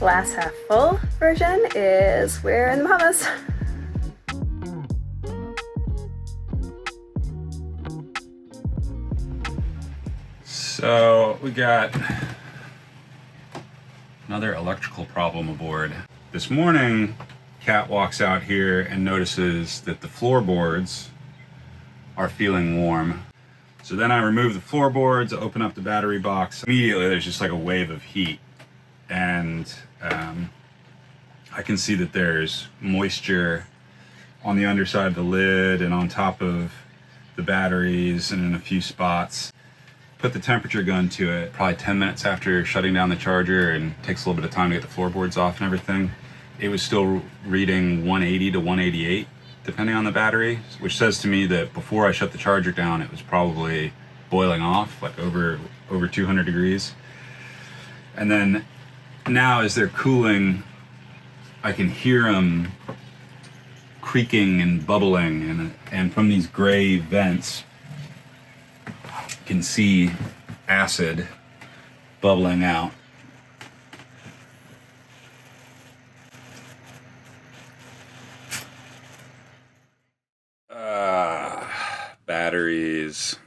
glass half full version is we're in the Bahamas. So we got another electrical problem aboard. This morning, Kat walks out here and notices that the floorboards are feeling warm. So then I remove the floorboards, open up the battery box. Immediately there's just like a wave of heat, and I can see that there's moisture on the underside of the lid and on top of the batteries and in a few spots. Put the temperature gun to it probably 10 minutes after shutting down the charger, and it takes a little bit of time to get the floorboards off and everything. It was still reading 180 to 188 depending on the battery, which says to me that before I shut the charger down it was probably boiling off, like over 200 degrees. And then now as they're cooling, I can hear them creaking and bubbling, and from these gray vents you can see acid bubbling out. Batteries.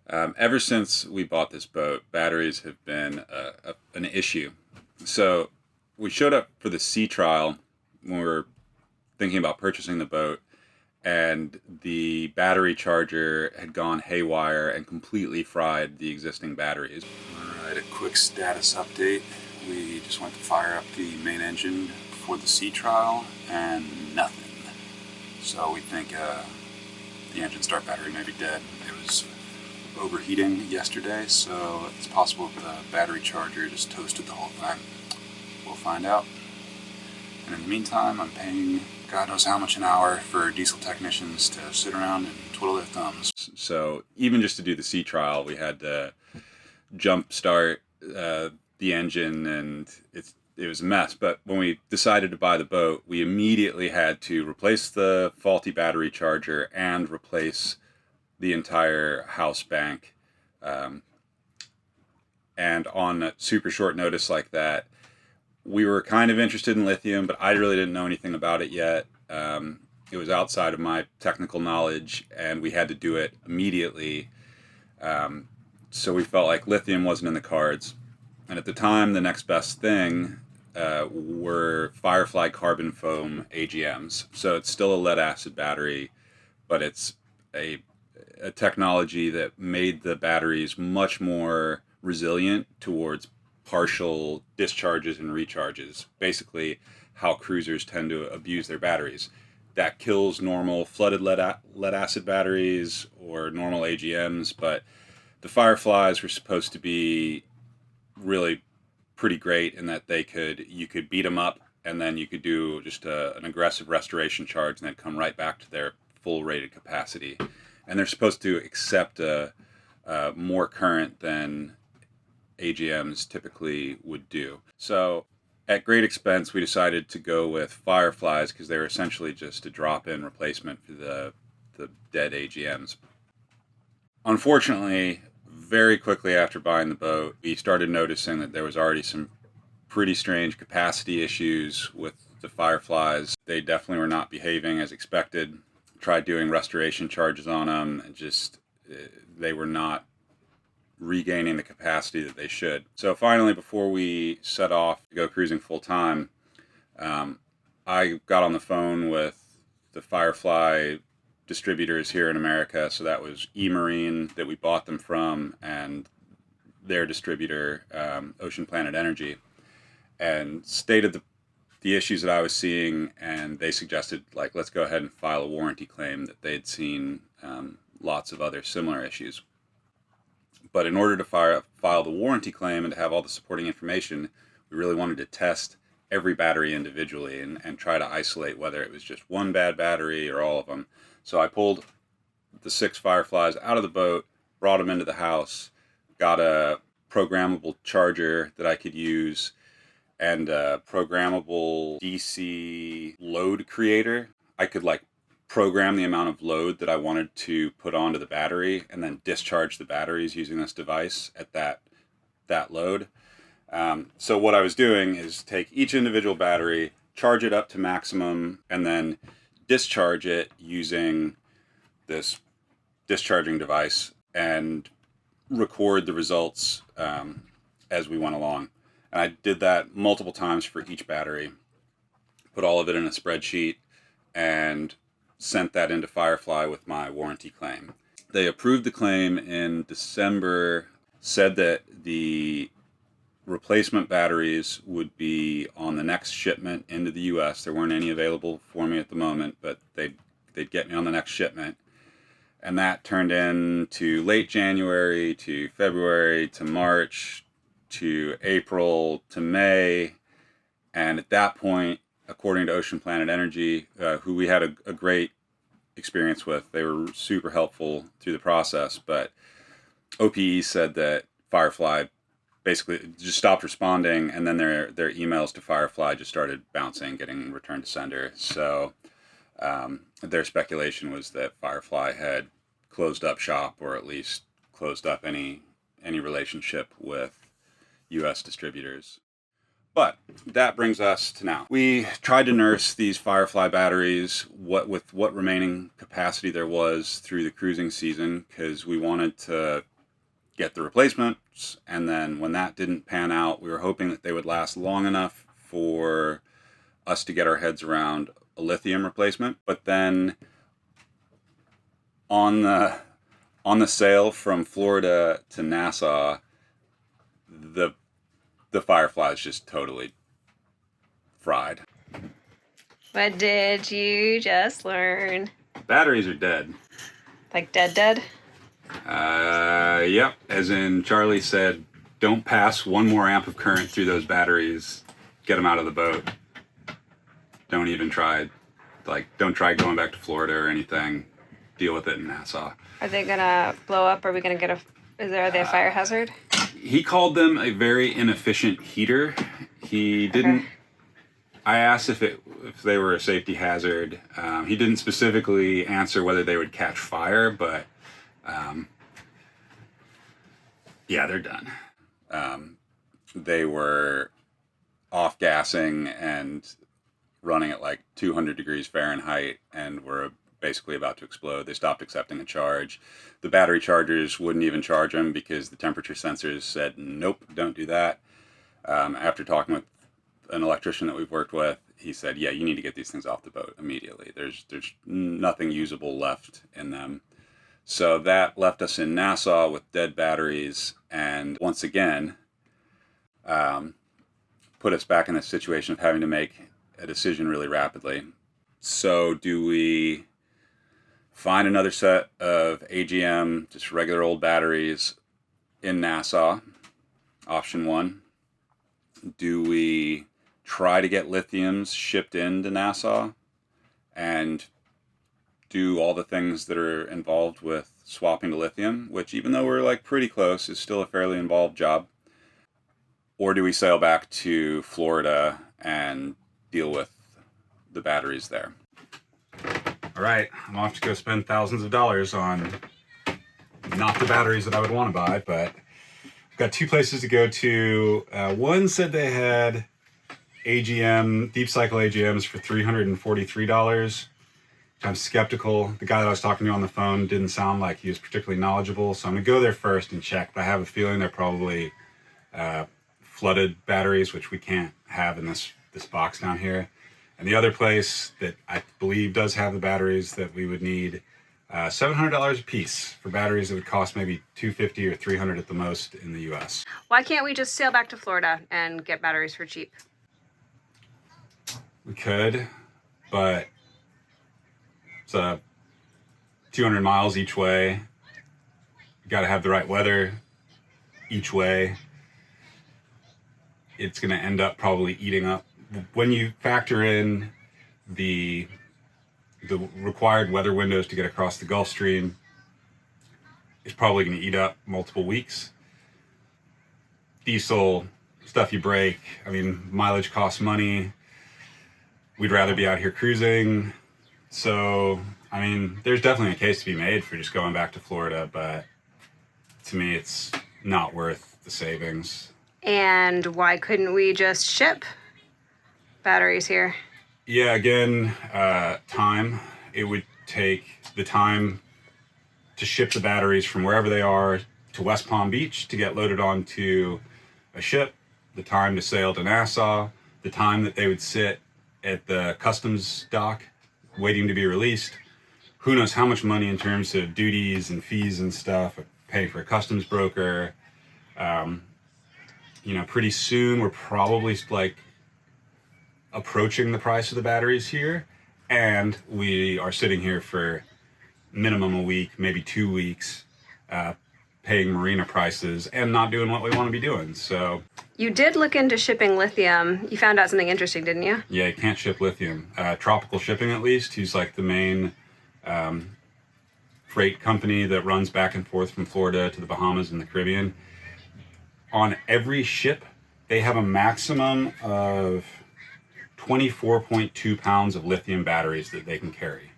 Ever since we bought this boat, batteries have been an issue. So we showed up for the sea trial when we were thinking about purchasing the boat, and the battery charger had gone haywire and completely fried the existing batteries. Alright, a quick status update. We just went to fire up the main engine for the sea trial and nothing. So we think the engine start battery may be dead. It was overheating yesterday, so it's possible the battery charger just toasted the whole thing. We'll find out. And in the meantime, I'm paying God knows how much an hour for diesel technicians to sit around and twiddle their thumbs. So even just to do the sea trial, we had to jump start the engine, and it was a mess. But when we decided to buy the boat, we immediately had to replace the faulty battery charger and replace the entire house bank. And on a super short notice like that, we were kind of interested in lithium, but I really didn't know anything about it yet. It was outside of my technical knowledge, and we had to do it immediately. So we felt like lithium wasn't in the cards. And at the time, the next best thing were Firefly carbon foam AGMs. So it's still a lead acid battery, but it's a technology that made the batteries much more resilient towards partial discharges and recharges. Basically how cruisers tend to abuse their batteries. That kills normal flooded lead acid batteries or normal AGMs, but the Fireflies were supposed to be really pretty great in that you could beat them up, and then you could do just an aggressive restoration charge and then come right back to their full rated capacity. And they're supposed to accept more current than AGMs typically would do. So at great expense, we decided to go with Fireflies because they were essentially just a drop-in replacement for the dead AGMs. Unfortunately, very quickly after buying the boat, we started noticing that there was already some pretty strange capacity issues with the Fireflies. They definitely were not behaving as expected. Tried doing restoration charges on them, and just they were not regaining the capacity that they should. So finally, before we set off to go cruising full time, I got on the phone with the Firefly distributors here in America. So that was E-Marine that we bought them from, and their distributor, Ocean Planet Energy, and stated the issues that I was seeing, and they suggested, like, let's go ahead and file a warranty claim that they'd seen lots of other similar issues. But in order to file the warranty claim and to have all the supporting information, we really wanted to test every battery individually and try to isolate whether it was just one bad battery or all of them. So I pulled the 6 Fireflies out of the boat, brought them into the house, got a programmable charger that I could use, and a programmable DC load creator. I could program the amount of load that I wanted to put onto the battery and then discharge the batteries using this device at that load. So what I was doing is take each individual battery, charge it up to maximum, and then discharge it using this discharging device and record the results as we went along. And I did that multiple times for each battery, put all of it in a spreadsheet, and sent that into Firefly with my warranty claim. They approved the claim in December, said that the replacement batteries would be on the next shipment into the US. There weren't any available for me at the moment, but they'd get me on the next shipment. And that turned into late January to February to March to April to May. And at that point, according to Ocean Planet Energy, who we had a great experience with, they were super helpful through the process. But OPE said that Firefly basically just stopped responding, and then their emails to Firefly just started bouncing, getting returned to sender. So their speculation was that Firefly had closed up shop, or at least closed up any relationship with U.S. distributors. But that brings us to now. We tried to nurse these Firefly batteries with what remaining capacity there was through the cruising season, because we wanted to get the replacements, and then when that didn't pan out, we were hoping that they would last long enough for us to get our heads around a lithium replacement. But then on the sail from Florida to Nassau, the Fireflies just totally fried. What did you just learn? Batteries are dead. Like dead? Yep. As in Charlie said, don't pass 1 more amp of current through those batteries. Get them out of the boat. Don't even try. Don't try going back to Florida or anything. Deal with it in Nassau. Are they gonna blow up? Are we gonna get are they a fire hazard? He called them a very inefficient heater. He didn't. Okay. I asked if they were a safety hazard. He didn't specifically answer whether they would catch fire, but yeah, they're done. They were off gassing and running at like 200 degrees Fahrenheit and were basically about to explode. They stopped accepting the charge. The battery chargers wouldn't even charge them because the temperature sensors said, nope, don't do that. After talking with an electrician that we've worked with, he said, yeah, you need to get these things off the boat immediately. There's nothing usable left in them. So that left us in Nassau with dead batteries, and once again, put us back in a situation of having to make a decision really rapidly. So do we find another set of AGM, just regular old batteries in Nassau? Option 1. Do we try to get lithiums shipped into Nassau and do all the things that are involved with swapping to lithium, which, even though we're like pretty close, is still a fairly involved job? Or do we sail back to Florida and deal with the batteries there? All right, I'm off to go spend thousands of dollars on not the batteries that I would want to buy, but I've got 2 places to go to. One said they had AGM, deep cycle AGMs for $343. I'm skeptical. The guy that I was talking to on the phone didn't sound like he was particularly knowledgeable, so I'm going to go there first and check. But I have a feeling they're probably flooded batteries, which we can't have in this box down here. And the other place that I believe does have the batteries that we would need, $700 a piece for batteries that would cost maybe $250 or $300 at the most in the U.S. Why can't we just sail back to Florida and get batteries for cheap? We could, but it's 200 miles each way. You got to have the right weather each way. It's going to end up probably eating up. When you factor in the required weather windows to get across the Gulf Stream, it's probably going to eat up multiple weeks. Diesel, stuff you break. I mean, mileage costs money. We'd rather be out here cruising. So, I mean, there's definitely a case to be made for just going back to Florida, but to me, it's not worth the savings. And why couldn't we just ship batteries here? Yeah, again, time. It would take the time to ship the batteries from wherever they are to West Palm Beach to get loaded onto a ship, the time to sail to Nassau, the time that they would sit at the customs dock waiting to be released. Who knows how much money in terms of duties and fees and stuff, paying for a customs broker. Pretty soon we're probably like approaching the price of the batteries here, and we are sitting here for minimum a week, maybe 2 weeks, paying marina prices and not doing what we want to be doing. So you did look into shipping lithium. You found out something interesting, didn't you? Yeah, you can't ship lithium. Tropical Shipping, at least, who's like the main freight company that runs back and forth from Florida to the Bahamas and the Caribbean. On every ship, they have a maximum of 24.2 pounds of lithium batteries that they can carry.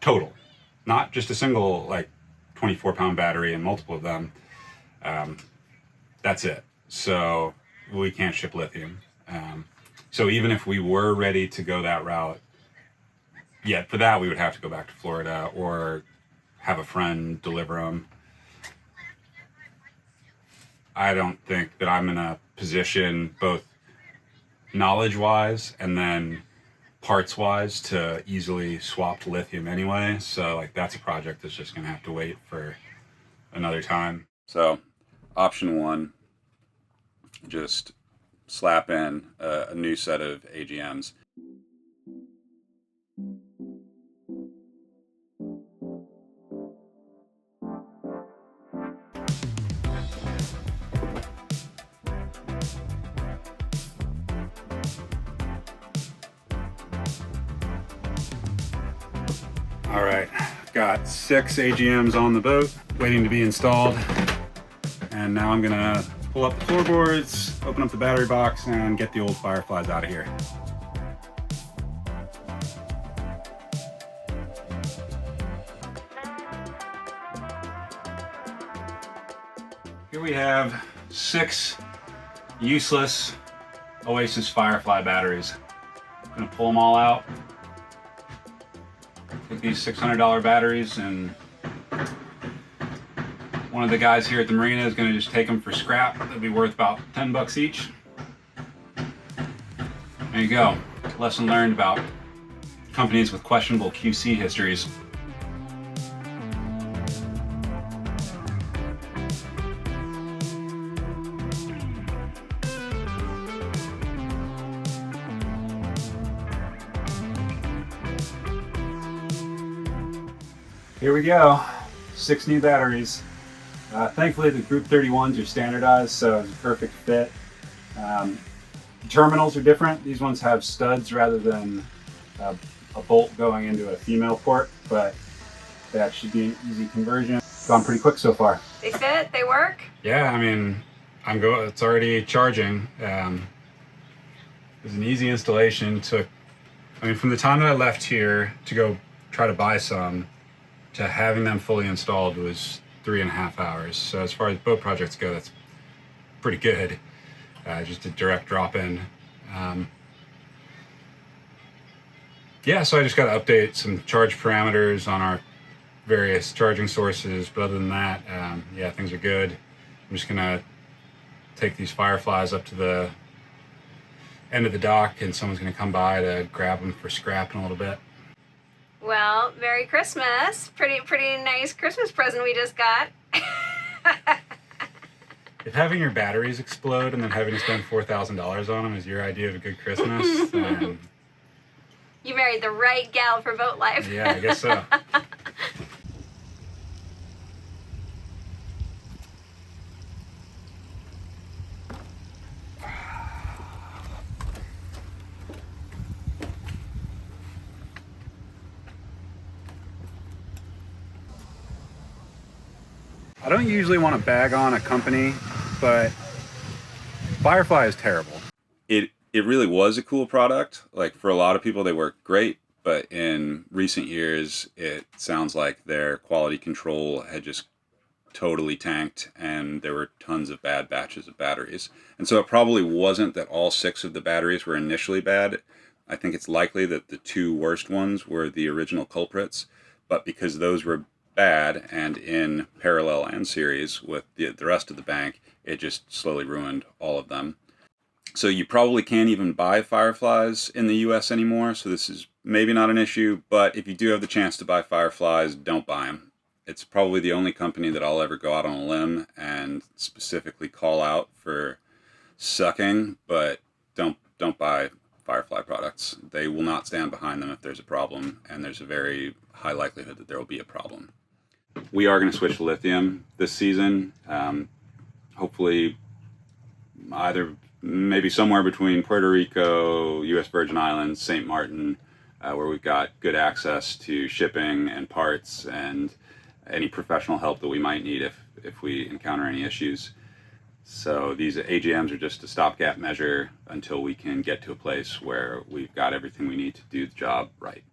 Total. Not just a single, 24-pound battery and multiple of them. That's it. So we can't ship lithium. So even if we were ready to go that route, for that we would have to go back to Florida or have a friend deliver them. I don't think that I'm in a position, both knowledge-wise and then parts-wise, to easily swap to lithium anyway. So that's a project that's just going to have to wait for another time. So option one, just slap in a new set of AGMs. All right, got 6 AGMs on the boat waiting to be installed. And now I'm gonna pull up the floorboards, open up the battery box, and get the old Fireflies out of here. Here we have 6 useless Oasis Firefly batteries. I'm gonna pull them all out. Take these $600 batteries, and one of the guys here at the marina is going to just take them for scrap. They'll be worth about 10 bucks each. There you go. Lesson learned about companies with questionable QC histories. Here we go, 6 new batteries. Thankfully the Group 31s are standardized, so it's a perfect fit. Terminals are different. These ones have studs rather than a bolt going into a female port, but that should be an easy conversion. Gone pretty quick so far. They fit, they work? Yeah, I mean, it's already charging. It was an easy installation. From the time that I left here to go try to buy some to having them fully installed was 3.5 hours. So as far as boat projects go, that's pretty good. Just a direct drop in. So I just got to update some charge parameters on our various charging sources. But other than that, things are good. I'm just gonna take these Fireflies up to the end of the dock, and someone's gonna come by to grab them for scrap in a little bit. Well, Merry Christmas. Pretty nice Christmas present we just got. If having your batteries explode and then having to spend $4,000 on them is your idea of a good Christmas, then... You married the right gal for boat life. Yeah, I guess so. I don't usually want to bag on a company, but Firefly is terrible. It really was a cool product. For a lot of people, they work great, but in recent years, it sounds like their quality control had just totally tanked, and there were tons of bad batches of batteries. And so it probably wasn't that all 6 of the batteries were initially bad. I think it's likely that the 2 worst ones were the original culprits, but because those were bad and in parallel and series with the rest of the bank, it just slowly ruined all of them. So you probably can't even buy Fireflies in the US anymore, so this is maybe not an issue, but if you do have the chance to buy Fireflies, don't buy them. It's probably the only company that I'll ever go out on a limb and specifically call out for sucking, but don't buy Firefly products. They will not stand behind them if there's a problem, and there's a very high likelihood that there will be a problem. We are going to switch to lithium this season. Hopefully either maybe somewhere between Puerto Rico, U.S. Virgin Islands, St. Martin, where we've got good access to shipping and parts and any professional help that we might need if we encounter any issues. So these AGMs are just a stopgap measure until we can get to a place where we've got everything we need to do the job right.